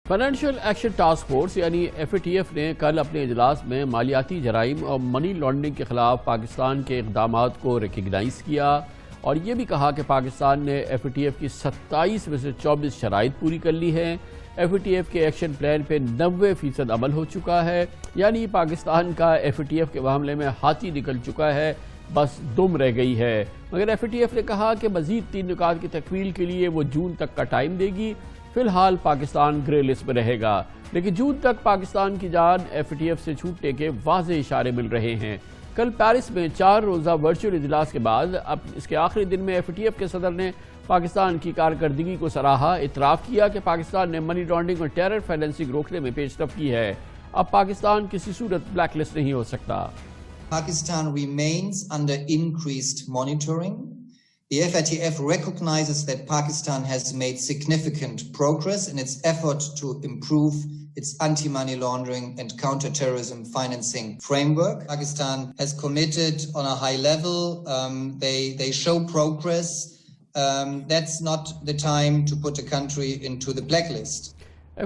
Financial action task force یعنی FATF نے کل اپنے اجلاس میں مالیاتی جرائم اور منی لانڈرنگ کے خلاف پاکستان کے اقدامات کو ریکگنائز کیا اور یہ بھی کہا کہ پاکستان نے FATF کی 27 میں سے 24 شرائط پوری کر لی ہیں۔ FATF کے ایکشن پلان پہ 90% عمل ہو چکا ہے، یعنی پاکستان کا FATF کے معاملے میں ہاتھی نکل چکا ہے، بس دم رہ گئی ہے۔ مگر FATF نے کہا کہ مزید 3 نکات کی تکمیل کے لیے وہ جون تک کا ٹائم دے گی۔ فی الحال پاکستان گرے لسٹ میں رہے گا، لیکن جون تک پاکستان کی جان FATF سے چھوٹنے کے واضح اشارے مل رہے ہیں۔ کل پیرس میں 4 روزہ ورچوئل اجلاس کے بعد اب اس کے آخری دن میں FATF کے صدر نے پاکستان کی کارکردگی کو سراہا، اعتراف کیا کہ پاکستان نے منی لانڈرنگ اور ٹیرر فائنینسنگ روکنے میں پیش رفت کی ہے۔ اب پاکستان کسی صورت بلیک لسٹ نہیں ہو سکتا۔ Pakistan remains under increased monitoring. The FATF recognizes that Pakistan has made significant progress in its effort to improve its anti-money laundering and counter-terrorism financing framework. Pakistan has committed on a high level. They show progress. That's not the time to put a country into the blacklist.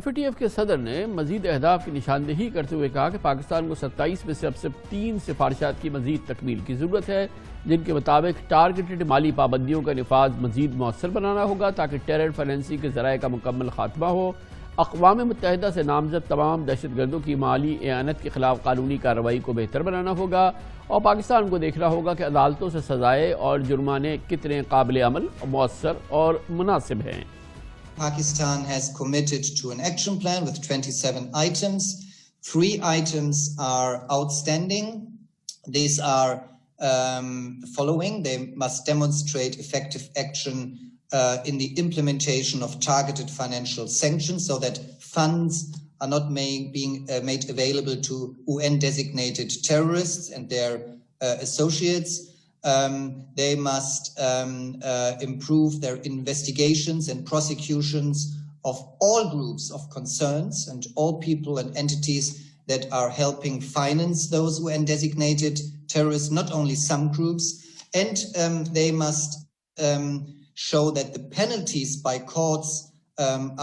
FATF کے صدر نے مزید اہداف کی نشاندہی کرتے ہوئے کہا کہ پاکستان کو 27 میں سے اب صرف 3 سفارشات کی مزید تکمیل کی ضرورت ہے، جن کے مطابق ٹارگیٹڈ مالی پابندیوں کا نفاذ مزید مؤثر بنانا ہوگا تاکہ ٹیرر فائنینسنگ کے ذرائع کا مکمل خاتمہ ہو۔ اقوام متحدہ سے نامزد تمام دہشت گردوں کی مالی اعانت کے خلاف قانونی کارروائی کو بہتر بنانا ہوگا اور پاکستان کو دیکھنا ہوگا کہ عدالتوں سے سزائیں اور جرمانے کتنے قابل عمل، مؤثر اور مناسب ہیں۔ Pakistan has committed to an action plan with 27 items. 3 items are outstanding. These are following. They must demonstrate effective action in the implementation of targeted financial sanctions so that funds are not being made available to UN-designated terrorists and their associates. They must improve their investigations and prosecutions of all groups of concerns and all people and entities that are helping finance those UN-designated terrorists, not only some groups. And they must show that the penalties by courts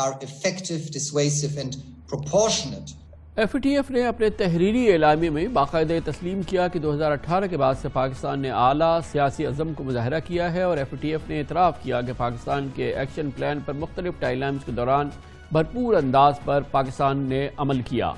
are effective, dissuasive and proportionate. FATF نے اپنے تحریری اعلامیے میں باقاعدہ تسلیم کیا کہ 2018 کے بعد سے پاکستان نے اعلیٰ سیاسی عزم کو مظاہرہ کیا ہے اور FATF نے اعتراف کیا کہ پاکستان کے ایکشن پلان پر مختلف ٹائم لائنز کے دوران بھرپور انداز پر پاکستان نے عمل کیا۔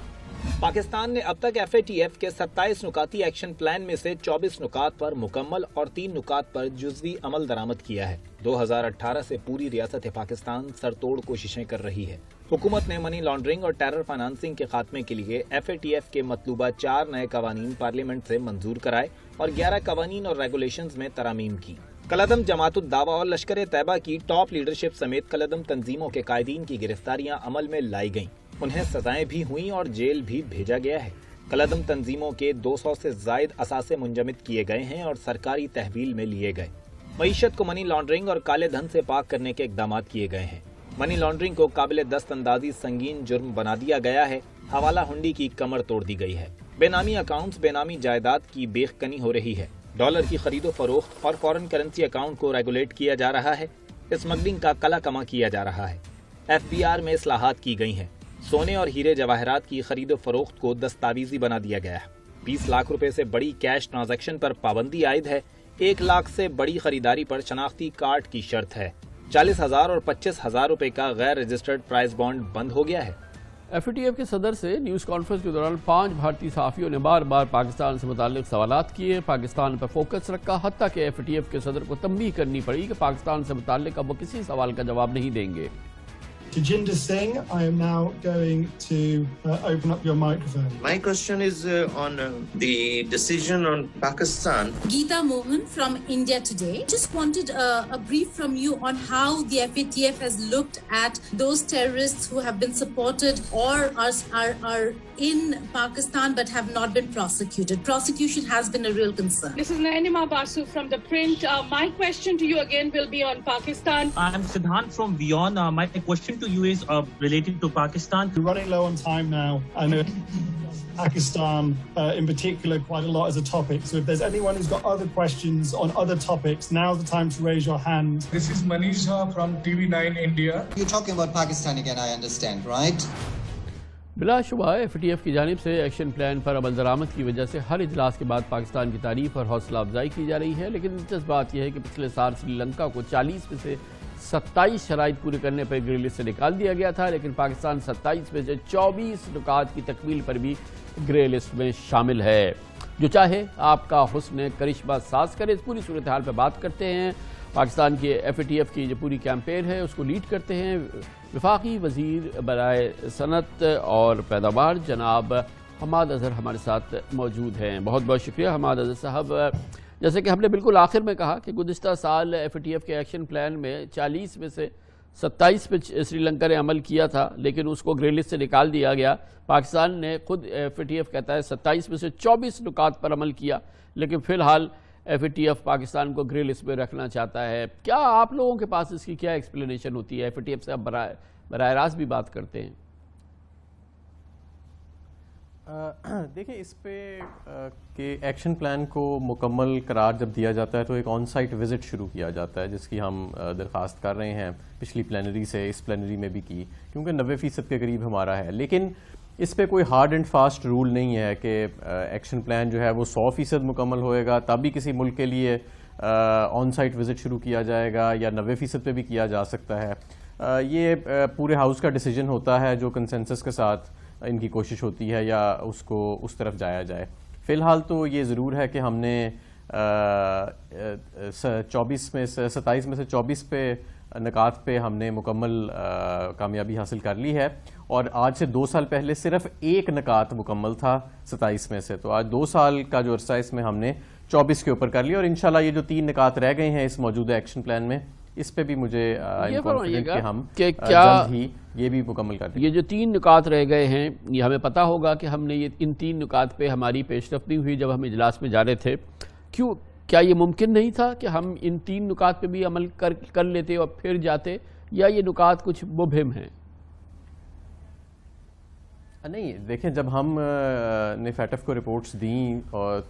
پاکستان نے اب تک FATF کے 27 نکاتی ایکشن پلان میں سے 24 نکات پر مکمل اور 3 نکات پر جزوی عمل درآمد کیا ہے۔ 2018 سے پوری ریاست پاکستان سر توڑ کوششیں کر رہی ہے۔ حکومت نے منی لانڈرنگ اور ٹیرر فائنانسنگ کے خاتمے کے لیے FATF کے مطلوبہ 4 نئے قوانین پارلیمنٹ سے منظور کرائے اور 11 قوانین اور ریگولیشنز میں ترامیم کی۔ کالعدم جماعت الدعوہ اور لشکر طیبہ کی ٹاپ لیڈرشپ سمیت کالعدم تنظیموں کے قائدین کی گرفتاریاں عمل میں لائی گئیں، انہیں سزائیں بھی ہوئیں اور جیل بھی بھیجا گیا ہے۔ کالعدم تنظیموں کے 200 سے زائد اثاثے منجمد کیے گئے ہیں اور سرکاری تحویل میں لیے گئے۔ معیشت کو منی لانڈرنگ اور کالے دھن سے پاک کرنے کے اقدامات کیے گئے ہیں۔ منی لانڈرنگ کو قابل دست اندازی سنگین جرم بنا دیا گیا ہے۔ حوالہ ہنڈی کی کمر توڑ دی گئی ہے۔ بے نامی اکاؤنٹس، بے نامی جائیداد کی بیخ کنی ہو رہی ہے۔ ڈالر کی خرید و فروخت اور فارن کرنسی اکاؤنٹ کو ریگولیٹ کیا جا رہا ہے۔ اسمگلنگ کا کلا کما کیا جا رہا ہے۔ FBR میں اصلاحات کی گئی ہیں۔ سونے اور ہیرے جواہرات کی خرید و فروخت کو دستاویزی بنا دیا گیا ہے۔ 20 لاکھ روپے سے بڑی کیش ٹرانزیکشن پر پابندی عائد ہے۔ 1 لاکھ سے بڑی خریداری پر شناختی کارڈ کی شرط ہے۔ 40,000 اور 25,000 روپے کا غیر رجسٹرڈ پرائز بانڈ بند ہو گیا ہے۔ FATF کے صدر سے نیوز کانفرنس کے دوران 5 بھارتی صحافیوں نے بار بار پاکستان سے متعلق سوالات کیے، پاکستان پر فوکس رکھا، حتیٰ کہ FATF کے صدر کو تنبیہ کرنی پڑی کہ پاکستان سے متعلق اب وہ کسی سوال کا جواب نہیں دیں گے۔ Tajinder Singh, I am now going to open up your microphone. My question is on the decision on Pakistan. Geeta Mohan from India Today. Just wanted a brief from you on how the FATF has looked at those terrorists who have been supported or are in Pakistan but have not been prosecuted. Prosecution has been a real concern. This is Nainima Basu from The Print. My question to you again will be on Pakistan. I am Siddhant from Beyond. My question to you is related to Pakistan. We're running low on time now. I know Pakistan in particular quite a lot as a topic. So if there's anyone who's got other questions on other topics, now's the time to raise your hand. This is Manish Jha from TV9 India. You're talking about Pakistan again, I understand, right? بلا شبہ F T F کی جانب سے action plan پر عمل درآمد کی وجہ سے ہر اجلاس کے بعد پاکستان کی تعریف اور حوصلہ افزائی کی جا رہی ہے، لیکن دلچسپ بات یہ ہے کہ پچھلے سال سری لنکا کو 40 میں سے 27 شرائط پورے کرنے پر گرے لسٹ سے نکال دیا گیا تھا، لیکن پاکستان 27 میں سے 24 نکات کی تکمیل پر بھی گرے لسٹ میں شامل ہے۔ جو چاہے آپ کا حسن کرشمہ ساز کرے، اس پوری صورتحال پہ بات کرتے ہیں۔ پاکستان کی ایف ٹی ایف کی جو پوری کیمپین ہے اس کو لیڈ کرتے ہیں وفاقی وزیر برائے صنعت اور پیداوار جناب حماد اظہر ہمارے ساتھ موجود ہیں۔ بہت بہت شکریہ حماد اظہر صاحب۔ جیسے کہ ہم نے بالکل آخر میں کہا کہ گزشتہ سال ایف ٹی ایف کے ایکشن پلان میں 40 میں سے 27 پہ سری لنکا نے عمل کیا تھا، لیکن اس کو گرے لسٹ سے نکال دیا گیا۔ پاکستان نے خود ایف ٹی ایف کہتا ہے 27 میں سے 24 نکات پر عمل کیا، لیکن فی الحال ایف ٹی ایف پاکستان کو گرے لسٹ میں رکھنا چاہتا ہے۔ کیا آپ لوگوں کے پاس اس کی کیا ایکسپلینیشن ہوتی ہے؟ ایف ٹی ایف سے آپ براہ راست بھی بات کرتے ہیں۔ دیکھیں اس پہ کہ ایکشن پلان کو مکمل قرار جب دیا جاتا ہے تو ایک آن سائٹ وزٹ شروع کیا جاتا ہے، جس کی ہم درخواست کر رہے ہیں پچھلی پلینری سے، اس پلینری میں بھی کی، کیونکہ 90% کے قریب ہمارا ہے۔ لیکن اس پہ کوئی ہارڈ اینڈ فاسٹ رول نہیں ہے کہ ایکشن پلان جو ہے وہ 100% مکمل ہوئے گا تب بھی کسی ملک کے لیے آن سائٹ وزٹ شروع کیا جائے گا، یا 90% پہ بھی کیا جا سکتا ہے۔ یہ پورے ہاؤس کا ڈیسیجن ہوتا ہے جو کنسنسس کے ساتھ ان کی کوشش ہوتی ہے یا اس کو اس طرف جایا جائے۔ فی الحال تو یہ ضرور ہے کہ ہم نے 27 میں سے 24 پہ نکات پہ ہم نے مکمل کامیابی حاصل کر لی ہے، اور آج سے 2 سال پہلے صرف ایک نکات مکمل تھا 27 میں سے، تو آج 2 سال کا جو عرصہ اس میں ہم نے 24 کے اوپر کر لیا، اور انشاءاللہ یہ جو 3 نکات رہ گئے ہیں اس موجودہ ایکشن پلان میں، اس پہ بھی مجھے کانفیڈنٹ کہ ہم جلد ہی یہ بھی مکمل کر دیں۔ یہ جو 3 نکات رہ گئے ہیں یہ ہمیں پتہ ہوگا کہ ہم نے یہ ان 3 نکات پہ ہماری پیش رفت نہیں ہوئی جب ہم اجلاس میں جا رہے تھے، کیا یہ ممکن نہیں تھا کہ ہم ان 3 نکات پہ بھی عمل کر لیتے اور پھر جاتے، یا یہ نکات کچھ مبہم ہیں؟ نہیں دیکھیں، جب ہم نے فیٹف کو رپورٹس دیں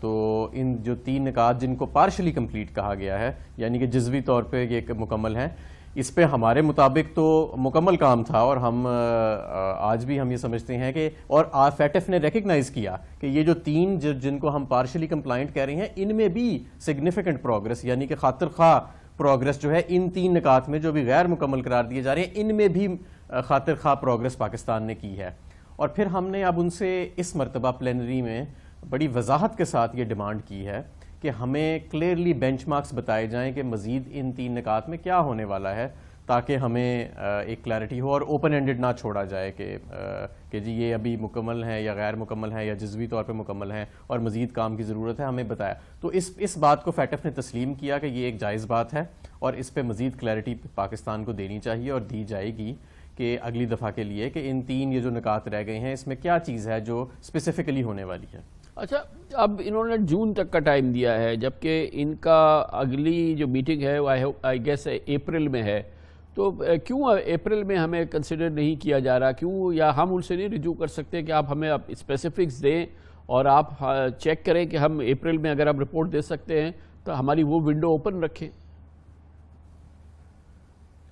تو ان جو 3 نکات جن کو پارشلی کمپلیٹ کہا گیا ہے، یعنی کہ جزوی طور پہ یہ مکمل ہیں، اس پہ ہمارے مطابق تو مکمل کام تھا، اور ہم آج بھی ہم یہ سمجھتے ہیں کہ، اور فیٹف نے ریکگنائز کیا کہ یہ جو 3 جن کو ہم پارشلی کمپلائنٹ کہہ رہے ہیں ان میں بھی سگنیفیکنٹ پروگرس، یعنی کہ خاطر خواہ پروگرس جو ہے ان 3 نکات میں جو بھی غیر مکمل قرار دیے جا رہے ہیں ان میں بھی خاطر خواہ پروگرس پاکستان نے کی ہے۔ اور پھر ہم نے اب ان سے اس مرتبہ پلینری میں بڑی وضاحت کے ساتھ یہ ڈیمانڈ کی ہے کہ ہمیں کلیئرلی بینچ مارکس بتائے جائیں کہ مزید ان 3 نکات میں کیا ہونے والا ہے، تاکہ ہمیں ایک کلیئرٹی ہو اور اوپن اینڈڈ نہ چھوڑا جائے کہ جی یہ ابھی مکمل ہے یا غیر مکمل ہے یا جزوی طور پہ مکمل ہے اور مزید کام کی ضرورت ہے، ہمیں بتایا۔ تو اس بات کو فیٹف نے تسلیم کیا کہ یہ ایک جائز بات ہے اور اس پہ مزید کلیئرٹی پاکستان کو دینی چاہیے اور دی جائے گی کہ اگلی دفعہ کے لیے کہ ان 3 یہ جو نکات رہ گئے ہیں اس میں کیا چیز ہے جو اسپیسیفکلی ہونے والی ہے۔ اچھا، اب انہوں نے جون تک کا ٹائم دیا ہے، جبکہ ان کا اگلی جو میٹنگ ہے وہ آئی گیس اپریل میں ہے، تو کیوں اپریل میں ہمیں کنسیڈر نہیں کیا جا رہا؟ کیوں، یا ہم ان سے نہیں رجوع کر سکتے کہ آپ ہمیں اسپیسیفکس دیں اور آپ چیک کریں کہ ہم اپریل میں اگر ہم رپورٹ دے سکتے ہیں تو ہماری وہ ونڈو اوپن رکھیں؟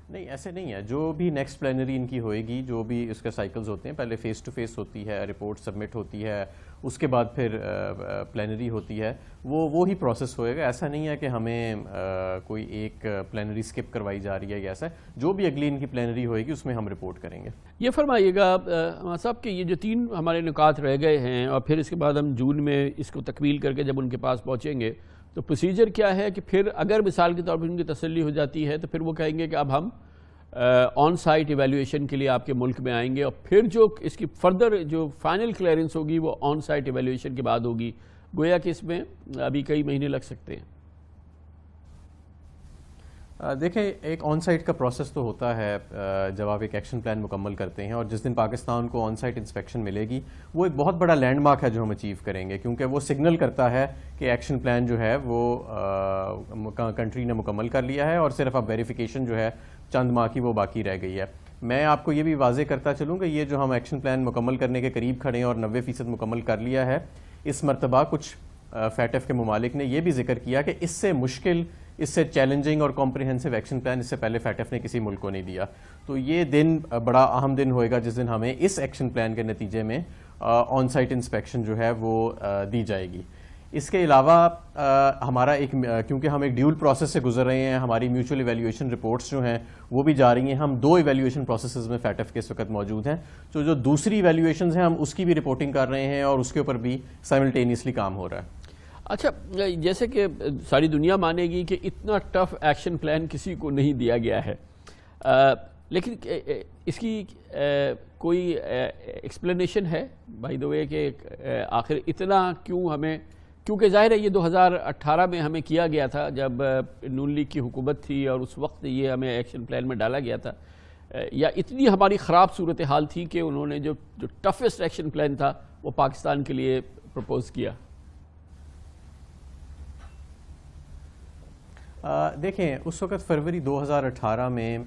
نہیں، ایسے نہیں ہے، جو بھی نیکسٹ پلینری ان کی ہوئے گی، جو بھی اس کے سائیکلز ہوتے ہیں، پہلے فیس ٹو فیس ہوتی ہے، رپورٹ سبمٹ ہوتی ہے، اس کے بعد پھر پلینری ہوتی ہے، وہی پروسیس ہوئے گا۔ ایسا نہیں ہے کہ ہمیں کوئی ایک پلینری سکپ کروائی جا رہی ہے، ایسا جو بھی اگلی ان کی پلینری ہوئے گی اس میں ہم رپورٹ کریں گے۔ یہ فرمائیے گا صاحب کہ یہ جو 3 ہمارے نکات رہ گئے ہیں اور پھر اس کے بعد ہم جون میں اس کو تکمیل کر کے جب ان کے پاس پہنچیں گے تو پروسیجر کیا ہے کہ پھر اگر مثال کے طور پر ان کی تسلی ہو جاتی ہے تو پھر وہ کہیں گے کہ اب ہم آن سائٹ ایویلیویشن کے لیے آپ کے ملک میں آئیں گے، اور پھر جو اس کی فردر جو فائنل کلیئرنس ہوگی وہ آن سائٹ ایویلیویشن کے بعد ہوگی، گویا کہ اس میں ابھی کئی مہینے لگ سکتے ہیں۔ دیکھیں، ایک آن سائٹ کا پروسیس تو ہوتا ہے جب آپ ایک ایکشن پلان مکمل کرتے ہیں، اور جس دن پاکستان کو آن سائٹ انسپیکشن ملے گی وہ ایک بہت بڑا لینڈ مارک ہے جو ہم اچیو کریں گے، کیونکہ وہ سگنل کرتا ہے کہ ایکشن پلان جو ہے وہ کنٹری نے مکمل کر لیا ہے اور صرف اب ویریفیکیشن جو ہے چند ماہ کی وہ باقی رہ گئی ہے۔ میں آپ کو یہ بھی واضح کرتا چلوں کہ یہ جو ہم ایکشن پلان مکمل کرنے کے قریب کھڑے ہیں اور 90% مکمل کر لیا ہے، اس مرتبہ کچھ فیٹف کے ممالک نے یہ بھی ذکر کیا کہ اس سے مشکل، اس سے چیلنجنگ اور کمپریہنسو ایکشن پلان اس سے پہلے فیٹف نے کسی ملک کو نہیں دیا۔ تو یہ دن بڑا اہم دن ہوئے گا جس دن ہمیں اس ایکشن پلان کے نتیجے میں آن سائٹ انسپیکشن جو ہے وہ دی جائے گی. اس کے علاوہ ہمارا کیونکہ ہم ایک ڈیول پروسیس سے گزر رہے ہیں, ہماری میوچل ایویلیویشن رپورٹس جو ہیں وہ بھی جا رہی ہیں. ہم 2 ایویلیویشن پروسیسز میں فیٹف کے اس وقت موجود ہیں, تو جو دوسری ایویلیویشنز ہیں ہم اس کی بھی رپورٹنگ کر رہے ہیں اور اس کے اوپر بھی سائملٹینیسلی کام ہو رہا ہے. اچھا, جیسے کہ ساری دنیا مانے گی کہ اتنا ٹف ایکشن پلان کسی کو نہیں دیا گیا ہے, لیکن اس کی کوئی ایکسپلینیشن ہے بائی دا وے کہ آخر اتنا کیوں ہمیں, کیونکہ ظاہر ہے یہ 2018 میں ہمیں کیا گیا تھا جب نون لیگ کی حکومت تھی اور اس وقت یہ ہمیں ایکشن پلان میں ڈالا گیا تھا, یا اتنی ہماری خراب صورتحال تھی کہ انہوں نے جو ٹفسٹ ایکشن پلان تھا وہ پاکستان کے لیے پرپوز کیا؟ دیکھیں اس وقت فروری 2018 میں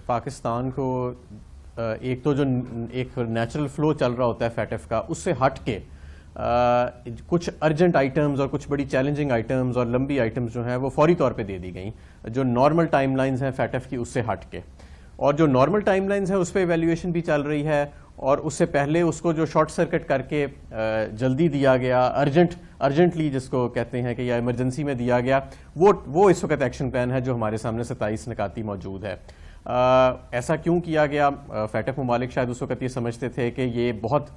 پاکستان کو ایک تو جو ایک نیچرل فلو چل رہا ہوتا ہے فیٹف کا, اس سے ہٹ کے کچھ ارجنٹ آئٹمز اور کچھ بڑی چیلنجنگ آئٹمز اور لمبی آئٹمز جو ہیں وہ فوری طور پہ دے دی گئیں, جو نارمل ٹائم لائنز ہیں فیٹف کی اس سے ہٹ کے. اور جو نارمل ٹائم لائنز ہیں اس پہ ایویلیویشن بھی چل رہی ہے, اور اس سے پہلے اس کو جو شارٹ سرکٹ کر کے جلدی دیا گیا, ارجنٹلی جس کو کہتے ہیں کہ یا ایمرجنسی میں دیا گیا, وہ اس وقت ایکشن پلان ہے جو ہمارے سامنے 27 نکاتی موجود ہے. ایسا کیوں کیا گیا؟ فیٹف ممالک شاید اس وقت یہ سمجھتے تھے کہ یہ بہت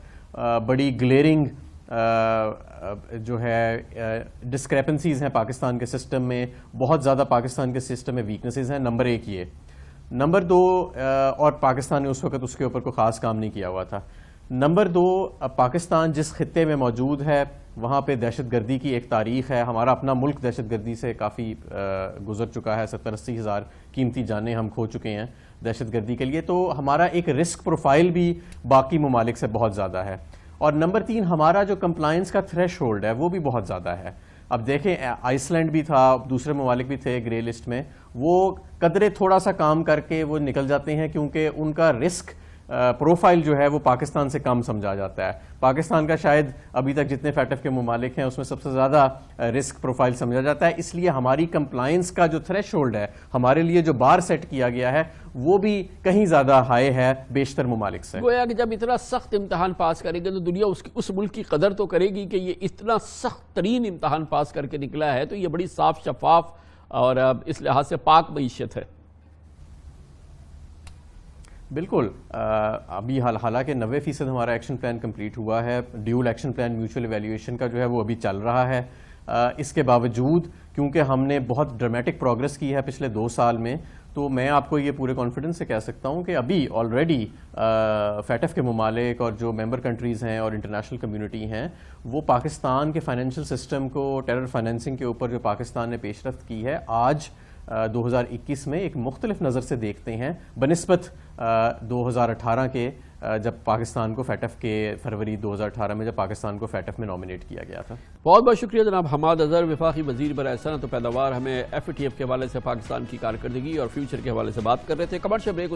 بڑی گلیئرنگ جو ہے ڈسکریپنسیز ہیں پاکستان کے سسٹم میں, بہت زیادہ پاکستان کے سسٹم میں ویکنسز ہیں. نمبر 1 یہ. نمبر 2, اور پاکستان نے اس وقت اس کے اوپر کوئی خاص کام نہیں کیا ہوا تھا. نمبر 2, پاکستان جس خطے میں موجود ہے وہاں پہ دہشت گردی کی ایک تاریخ ہے. ہمارا اپنا ملک دہشت گردی سے کافی گزر چکا ہے, 70-80 ہزار قیمتی جانیں ہم کھو چکے ہیں دہشت گردی کے لیے. تو ہمارا ایک رسک پروفائل بھی باقی ممالک سے بہت زیادہ ہے. اور نمبر 3, ہمارا جو کمپلائنس کا تھریش ہولڈ ہے وہ بھی بہت زیادہ ہے. اب دیکھیں آئس لینڈ بھی تھا, دوسرے ممالک بھی تھے گرے لسٹ میں, وہ قدرے تھوڑا سا کام کر کے وہ نکل جاتے ہیں کیونکہ ان کا رسک پروفائل جو ہے وہ پاکستان سے کم سمجھا جاتا ہے. پاکستان کا شاید ابھی تک جتنے فیٹف کے ممالک ہیں اس میں سب سے زیادہ رسک پروفائل سمجھا جاتا ہے, اس لیے ہماری کمپلائنس کا جو تھریش ہولڈ ہے ہمارے لیے جو بار سیٹ کیا گیا ہے وہ بھی کہیں زیادہ ہائی ہے بیشتر ممالک سے. گویا کہ جب اتنا سخت امتحان پاس کرے گا تو دنیا اس ملک کی قدر تو کرے گی کہ یہ اتنا سخت ترین امتحان پاس کر کے نکلا ہے, تو یہ بڑی صاف شفاف اور اس لحاظ سے پاک معیشت ہے. بالکل. ابھی حالانکہ 90% ہمارا ایکشن پلان کمپلیٹ ہوا ہے, dual action plan mutual evaluation کا جو ہے وہ ابھی چل رہا ہے. اس کے باوجود کیونکہ ہم نے بہت ڈرمیٹک پروگرس کی ہے پچھلے 2 سال میں, تو میں آپ کو یہ پورے کانفیڈنس سے کہہ سکتا ہوں کہ ابھی آلریڈی فیٹف کے ممالک اور جو ممبر کنٹریز ہیں اور انٹرنیشنل کمیونٹی ہیں وہ پاکستان کے فائنینشیل سسٹم کو, ٹیرر فائنینسنگ کے اوپر جو پاکستان نے پیش رفت کی ہے آج 2021 میں ایک مختلف نظر سے دیکھتے ہیں بنسبت 2018 کے, جب پاکستان کو فیٹف کے فروری 2018 میں جب پاکستان کو فیٹف میں نامینیٹ کیا گیا تھا. بہت بہت شکریہ جناب حماد اظہر, وفاقی وزیر برائے صنعت و پیداوار. ہمیں FATF کے حوالے سے پاکستان کی کارکردگی اور فیوچر کے حوالے سے بات کر رہے تھے. Commercial break.